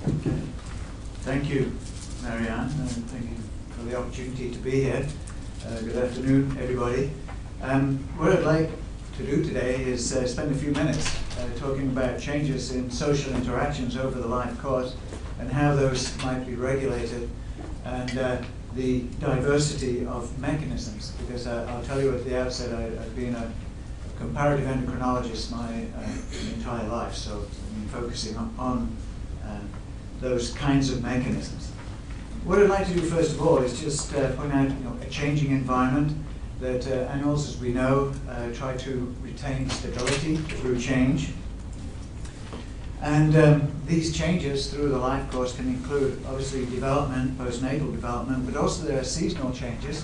Okay. Thank you, Marianne, and thank you for the opportunity to be here. Good afternoon, everybody. What I'd like to do today is spend a few minutes talking about changes in social interactions over the life course and how those might be regulated, and the diversity of mechanisms, because I'll tell you at the outset, I've been a comparative endocrinologist my entire life, so I've been focusing on those kinds of mechanisms. What I'd like to do first of all is just point out a changing environment that animals, as we know, try to retain stability through change. And these changes through the life course can include, obviously, development, postnatal development, but also there are seasonal changes,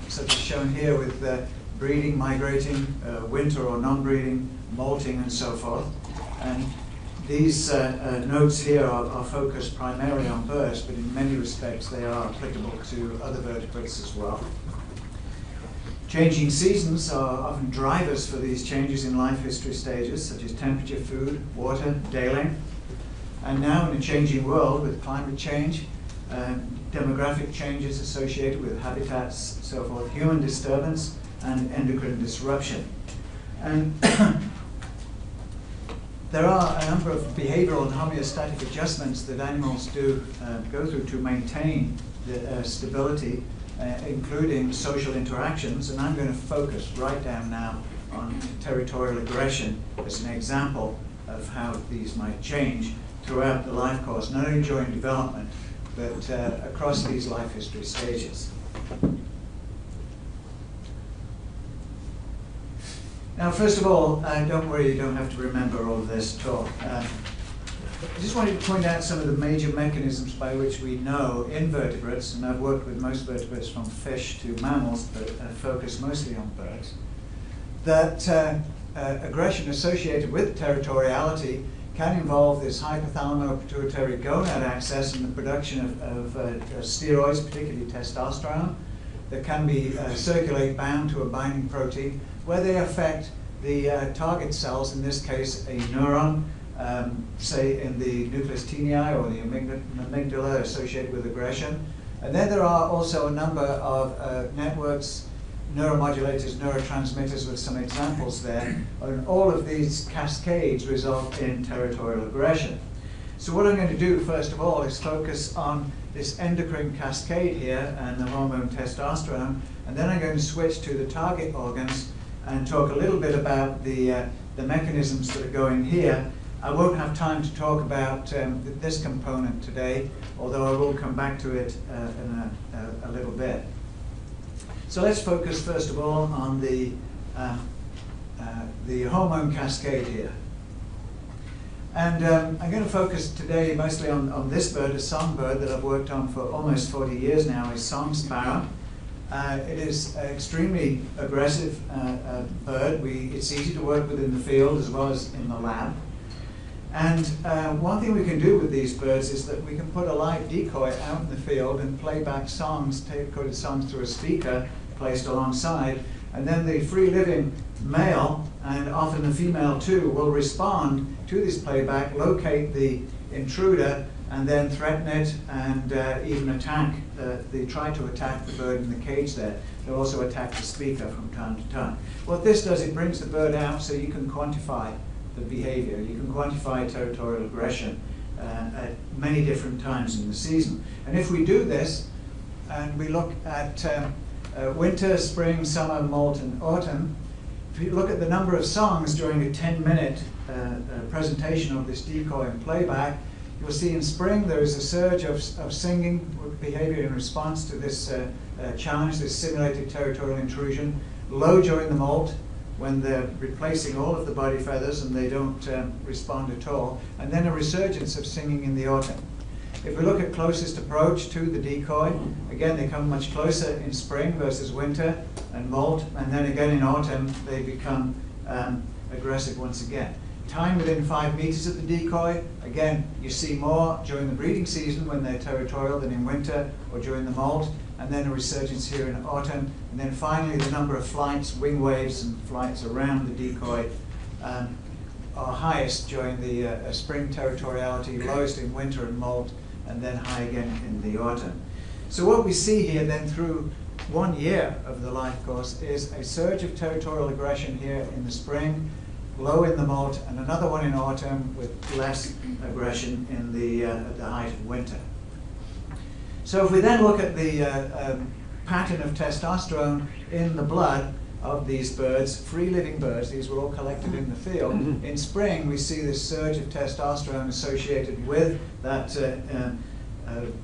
such as shown here with breeding, migrating, winter or non-breeding, molting, and so forth. And these notes here are focused primarily on birds, but in many respects they are applicable to other vertebrates as well. Changing seasons are often drivers for these changes in life history stages, such as temperature, food, water, day length. And now in a changing world with climate change, demographic changes associated with habitats, so forth, human disturbance, and endocrine disruption. And there are a number of behavioral and homeostatic adjustments that animals do go through to maintain the stability, including social interactions, and I'm going to focus right down now on territorial aggression as an example of how these might change throughout the life course, not only during development, but across these life history stages. Now, first of all, don't worry, you don't have to remember all of this at all. I just wanted to point out some of the major mechanisms by which we know invertebrates, and I've worked with most vertebrates from fish to mammals, but focus mostly on birds, that aggression associated with territoriality can involve this hypothalamo-pituitary gonad axis and the production of steroids, particularly testosterone, that can be circulate bound to a binding protein, where they affect the target cells, in this case a neuron, say in the nucleus tenei or the amygdala associated with aggression. And then there are also a number of networks, neuromodulators, neurotransmitters with some examples there. And all of these cascades result in territorial aggression. So what I'm going to do first of all is focus on this endocrine cascade here and the hormone testosterone, and then I'm going to switch to the target organs and talk a little bit about the mechanisms that are going here. I won't have time to talk about this component today, although I will come back to it in a little bit. So let's focus first of all on the hormone cascade here. And I'm going to focus today mostly on this bird, a songbird that I've worked on for almost 40 years now, a song sparrow. It is an extremely aggressive bird. It's easy to work with in the field as well as in the lab. And one thing we can do with these birds is that we can put a live decoy out in the field and play back songs, tape-coded songs through a speaker placed alongside, and then the free-living male, and often the female too, will respond to this playback, locate the intruder, and then threaten it and even attack, try to attack the bird in the cage there. They'll also attack the speaker from time to time. What this does, it brings the bird out so you can quantify the behavior. You can quantify territorial aggression at many different times in the season. And if we do this, and we look at winter, spring, summer, molt, and autumn, if you look at the number of songs during a 10-minute presentation of this decoy and playback, you'll see in spring there is a surge of singing behavior in response to this challenge, this simulated territorial intrusion, low during the molt, when they're replacing all of the body feathers and they don't respond at all, and then a resurgence of singing in the autumn. If we look at closest approach to the decoy, again they come much closer in spring versus winter and molt, and then again in autumn they become aggressive once again. Time within 5 meters of the decoy, again you see more during the breeding season when they're territorial than in winter or during the molt, and then a resurgence here in autumn, and then finally the number of flights, wing waves and flights around the decoy are highest during the spring territoriality, lowest in winter and molt, and then high again in the autumn. So what we see here then through 1 year of the life course is a surge of territorial aggression here in the spring, low in the molt, and another one in autumn with less aggression in at the height of winter. So if we then look at the pattern of testosterone in the blood of these birds, free-living birds, these were all collected in the field. In spring, we see this surge of testosterone associated with that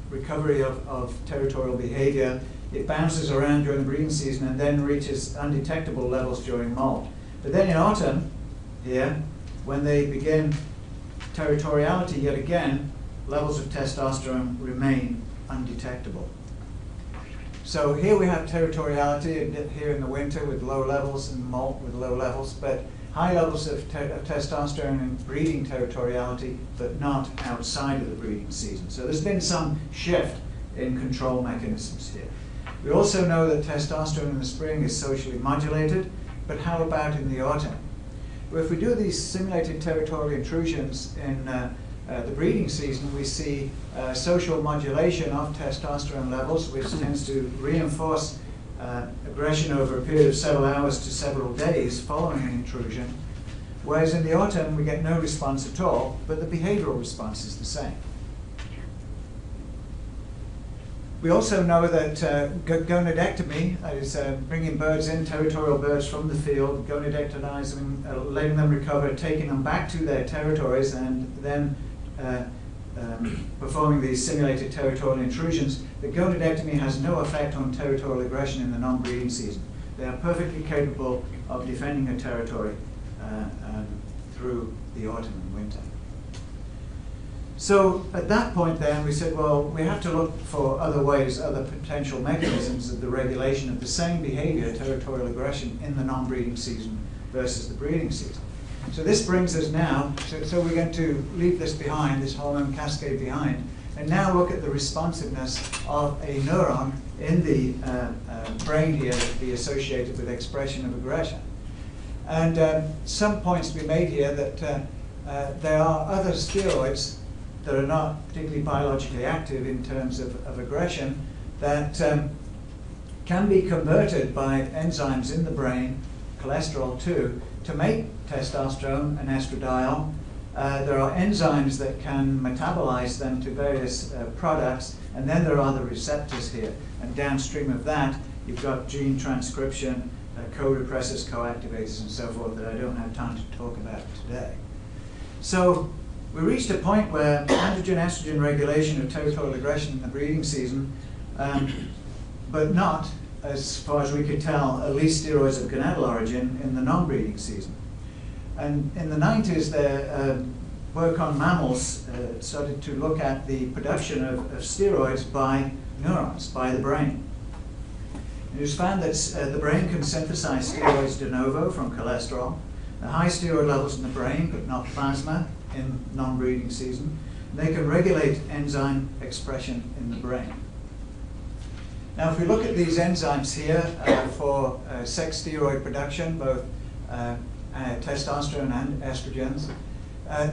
recovery of territorial behavior. It bounces around during the breeding season and then reaches undetectable levels during molt. But then in autumn, here, when they begin territoriality yet again, levels of testosterone remain undetectable. So here we have territoriality here in the winter with low levels and molt with low levels, but high levels of testosterone in breeding territoriality, but not outside of the breeding season. So there's been some shift in control mechanisms here. We also know that testosterone in the spring is socially modulated, but how about in the autumn? Well, if we do these simulated territorial intrusions in the breeding season, we see social modulation of testosterone levels, which tends to reinforce aggression over a period of several hours to several days following an intrusion, whereas in the autumn we get no response at all, but the behavioral response is the same. We also know that gonadectomy, that is bringing birds in, territorial birds from the field, gonadectonizing them, letting them recover, taking them back to their territories, and then performing these simulated territorial intrusions, the gonadectomy has no effect on territorial aggression in the non-breeding season. They are perfectly capable of defending a territory through the autumn and winter. So at that point then we said, well, we have to look for other ways, other potential mechanisms of the regulation of the same behavior, territorial aggression, in the non-breeding season versus the breeding season. So this brings us now, so we're going to leave this behind, this hormone cascade behind, and now look at the responsiveness of a neuron in the brain here that would be associated with expression of aggression. And some points to be made here that there are other steroids that are not particularly biologically active in terms of aggression that can be converted by enzymes in the brain, cholesterol too, to make testosterone and estradiol. There are enzymes that can metabolize them to various products, and then there are the receptors here. And downstream of that, you've got gene transcription, co-repressors, co-activators, and so forth that I don't have time to talk about today. So we reached a point where androgen-estrogen regulation of territorial aggression in the breeding season, but not, as far as we could tell, at least steroids of gonadal origin in the non-breeding season. And in the 90s, their work on mammals started to look at the production of steroids by neurons, by the brain. It was found that the brain can synthesize steroids de novo from cholesterol. The high steroid levels in the brain, but not plasma, in non-breeding season. They can regulate enzyme expression in the brain. Now, if we look at these enzymes here for sex steroid production, both testosterone and estrogens,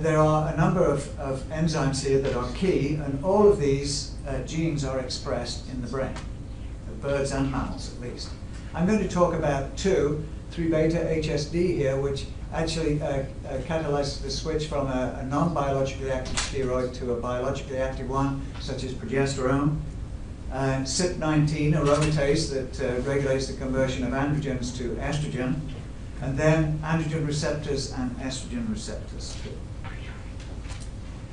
there are a number of enzymes here that are key, and all of these genes are expressed in the brain, birds and mammals at least. I'm going to talk about two, 3-beta HSD here, which actually catalyzes the switch from a non-biologically active steroid to a biologically active one, such as progesterone. CYP19 aromatase that regulates the conversion of androgens to estrogen, and then androgen receptors and estrogen receptors.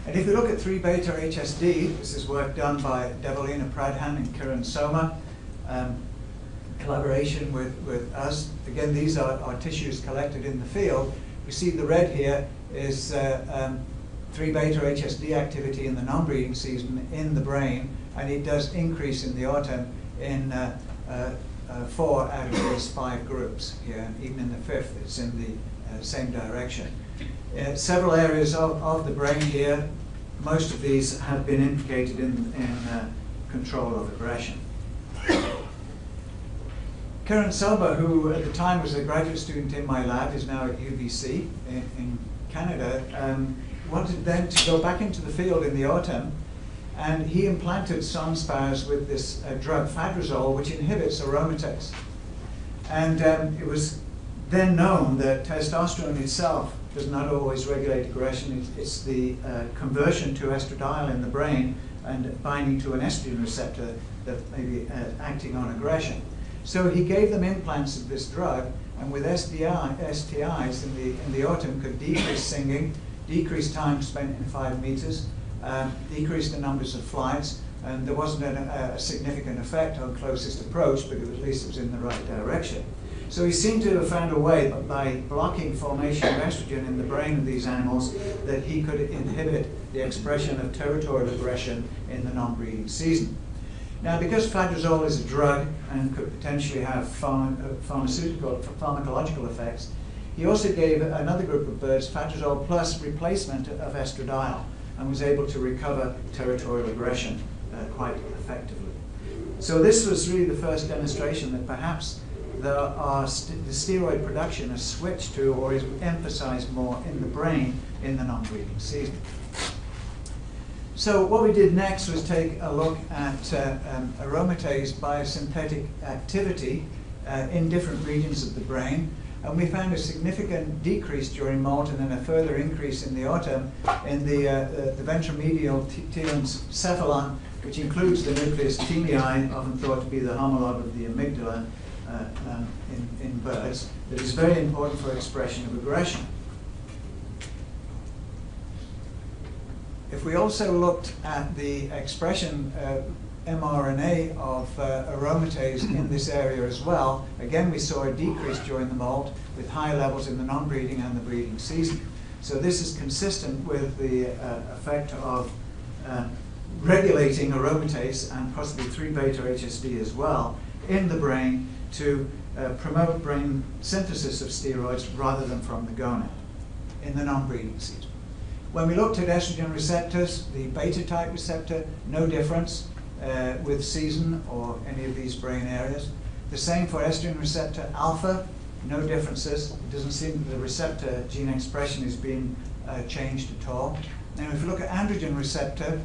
And if we look at 3-beta HSD, this is work done by Devolina Pradhan and Kiran Soma, collaboration with us. Again, these are tissues collected in the field. We see the red here is 3-beta HSD activity in the non-breeding season in the brain, and it does increase in the autumn in 4 out of these 5 groups here, and even in the 5th it's in the same direction. Several areas of the brain here, most of these have been implicated in control of aggression. Kiran Soma, who at the time was a graduate student in my lab, is now at UBC in Canada, wanted then to go back into the field in the autumn, and he implanted song sparrows with this drug fadrazole, which inhibits aromatase. And it was then known that testosterone itself does not always regulate aggression. It's the conversion to estradiol in the brain and binding to an estrogen receptor that may be acting on aggression. So he gave them implants of this drug, and with STIs in the autumn could decrease singing, decrease time spent in 5 meters, decrease the numbers of flights, and there wasn't a significant effect on closest approach, but at least it was in the right direction. So he seemed to have found a way, by blocking formation of estrogen in the brain of these animals, that he could inhibit the expression of territorial aggression in the non-breeding season. Now, because fadrazole is a drug and could potentially have pharmacological effects, he also gave another group of birds fadrazole plus replacement of estradiol and was able to recover territorial aggression quite effectively. So this was really the first demonstration that perhaps the steroid production is switched to or is emphasized more in the brain in the non-breeding season. So what we did next was take a look at aromatase biosynthetic activity in different regions of the brain, and we found a significant decrease during molt and then a further increase in the autumn in the ventromedial telencephalon, which includes the nucleus tenei, often thought to be the homologue of the amygdala in birds, that is very important for expression of aggression. If we also looked at the expression mRNA of aromatase in this area as well, again we saw a decrease during the molt with high levels in the non-breeding and the breeding season. So this is consistent with the effect of regulating aromatase and possibly 3-beta HSD as well in the brain to promote brain synthesis of steroids rather than from the gonad in the non-breeding season. When we looked at estrogen receptors, the beta-type receptor, no difference with season or any of these brain areas. The same for estrogen receptor alpha, no differences. It doesn't seem that the receptor gene expression is being changed at all. Now, if we look at androgen receptor,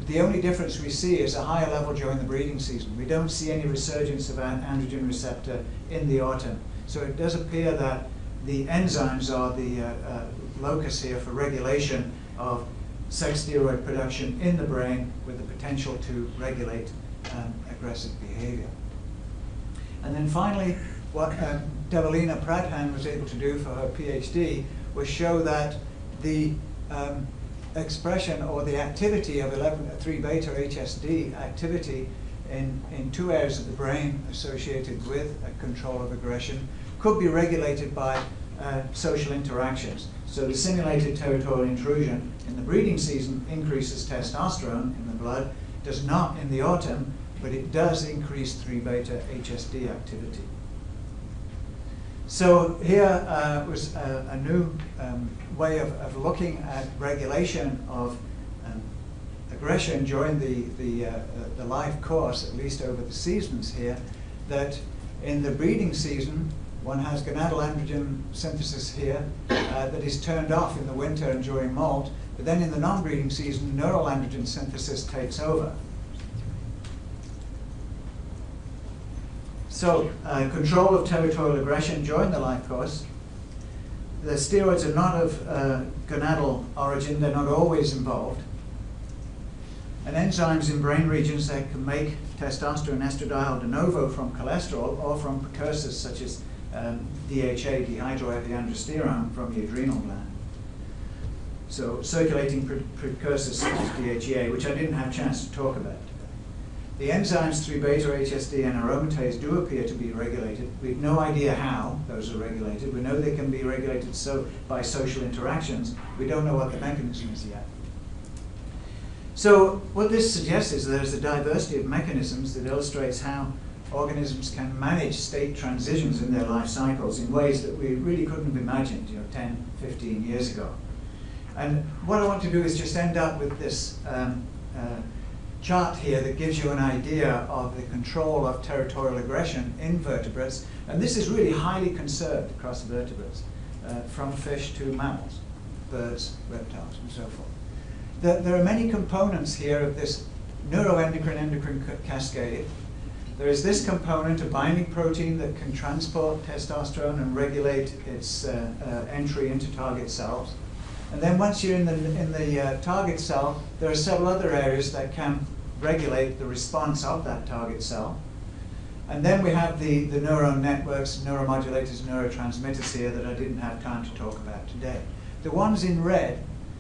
the only difference we see is a higher level during the breeding season. We don't see any resurgence of androgen receptor in the autumn. So it does appear that the enzymes are the locus here for regulation of sex steroid production in the brain with the potential to regulate aggressive behavior. And then finally, what Devalina Pradhan was able to do for her PhD was show that the expression or the activity of 3-beta HSD activity in 2 areas of the brain associated with a control of aggression could be regulated by social interactions. So the simulated territorial intrusion in the breeding season increases testosterone in the blood, does not in the autumn, but it does increase 3-beta HSD activity. So here was a new way of looking at regulation of aggression during the life course, at least over the seasons here, that in the breeding season, one has gonadal androgen synthesis here that is turned off in the winter and during molt, but then in the non-breeding season, neural androgen synthesis takes over. So, control of territorial aggression during the life course. The steroids are not of gonadal origin, they're not always involved. And enzymes in brain regions that can make testosterone estradiol de novo from cholesterol or from precursors such as DHA, dehydroepiandrosterone, from the adrenal gland. So circulating precursors such as DHEA, which I didn't have a chance to talk about today. The enzymes 3-beta HSD and aromatase do appear to be regulated. We have no idea how those are regulated. We know they can be regulated by social interactions. We don't know what the mechanism is yet. So what this suggests is there's a diversity of mechanisms that illustrates how organisms can manage state transitions in their life cycles in ways that we really couldn't have imagined 10, 15 years ago. And what I want to do is just end up with this chart here that gives you an idea of the control of territorial aggression in vertebrates. And this is really highly conserved across vertebrates. from fish to mammals, birds, reptiles, and so forth. There are many components here of this neuroendocrine cascade. There is this component, a binding protein that can transport testosterone and regulate its entry into target cells. And then once you're in the target cell, there are several other areas that can regulate the response of that target cell. And then we have the neuron networks, neuromodulators, neurotransmitters here that I didn't have time to talk about today. The ones in red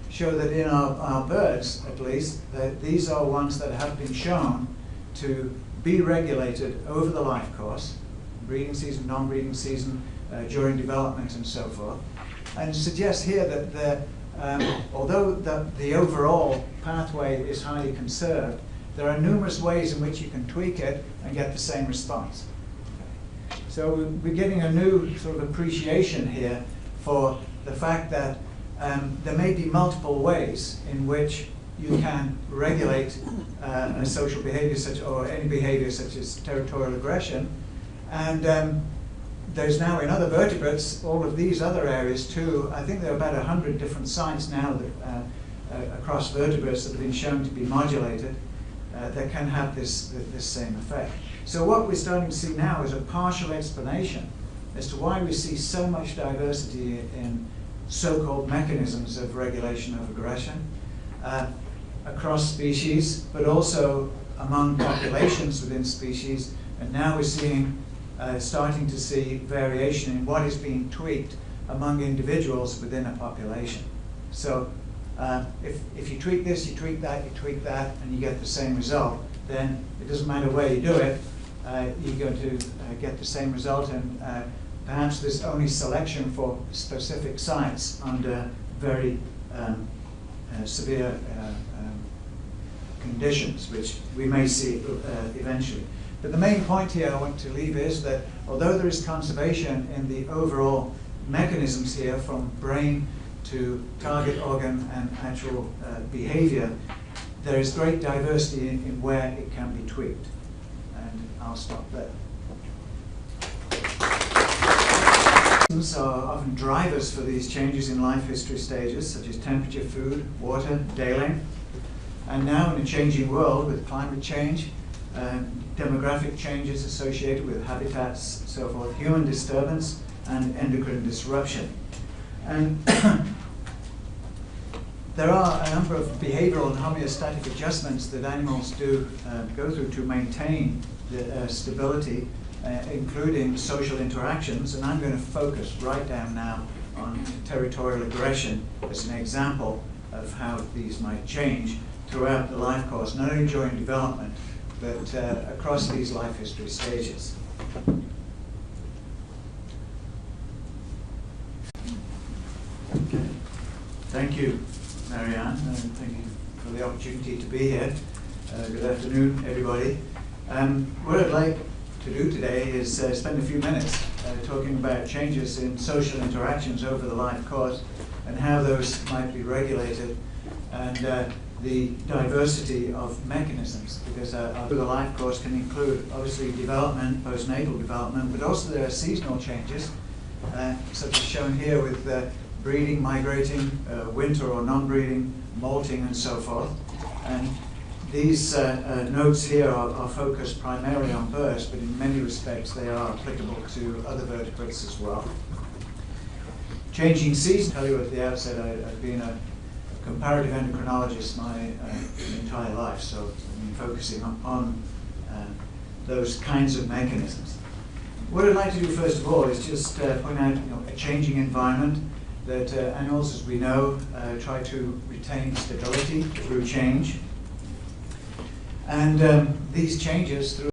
show that in our birds, at least, that these are ones that have been shown to be regulated over the life course, breeding season, non-breeding season, during development and so forth, and suggest here that although the overall pathway is highly conserved, there are numerous ways in which you can tweak it and get the same response. So we're getting a new sort of appreciation here for the fact that there may be multiple ways in which you can regulate a social behavior or any behavior such as territorial aggression. And there's now in other vertebrates all of these other areas too. I think there are about 100 different sites now that, across vertebrates that have been shown to be modulated that can have this same effect. So what we're starting to see now is a partial explanation as to why we see so much diversity in so-called mechanisms of regulation of aggression across species, but also among populations within species. And now we're seeing, starting to see variation in what is being tweaked among individuals within a population. So if you tweak this, you tweak that, and you get the same result, then it doesn't matter where you do it, you're going to get the same result, and perhaps there's only selection for specific sites under very severe conditions, which we may see eventually. But the main point here I want to leave is that although there is conservation in the overall mechanisms here from brain to target organ and actual behavior, there is great diversity in where it can be tweaked. And I'll stop there. Are often drivers for these changes in life history stages, such as temperature, food, water, day length. And now in a changing world with climate change, demographic changes associated with habitats, so forth, human disturbance, and endocrine disruption. And there are a number of behavioral and homeostatic adjustments that animals do go through to maintain the stability, including social interactions. And I'm going to focus right down now on territorial aggression as an example of how these might change throughout the life course, not only during development, but across these life history stages. Okay. Thank you, Marianne, and thank you for the opportunity to be here. Good afternoon, everybody. What I'd like to do today is spend a few minutes talking about changes in social interactions over the life course and how those might be regulated, and the diversity of mechanisms, because the life course can include obviously development, postnatal development, but also there are seasonal changes, such as shown here with breeding, migrating, winter or non-breeding, molting, and so forth. And these notes here are focused primarily on birds, but in many respects they are applicable to other vertebrates as well. Changing season, I'll tell you at the outset, I've been a comparative endocrinologist my entire life, so I've been focusing on those kinds of mechanisms. What I'd like to do first of all is just point out a changing environment, that animals, as we know, try to retain stability through change. And these changes through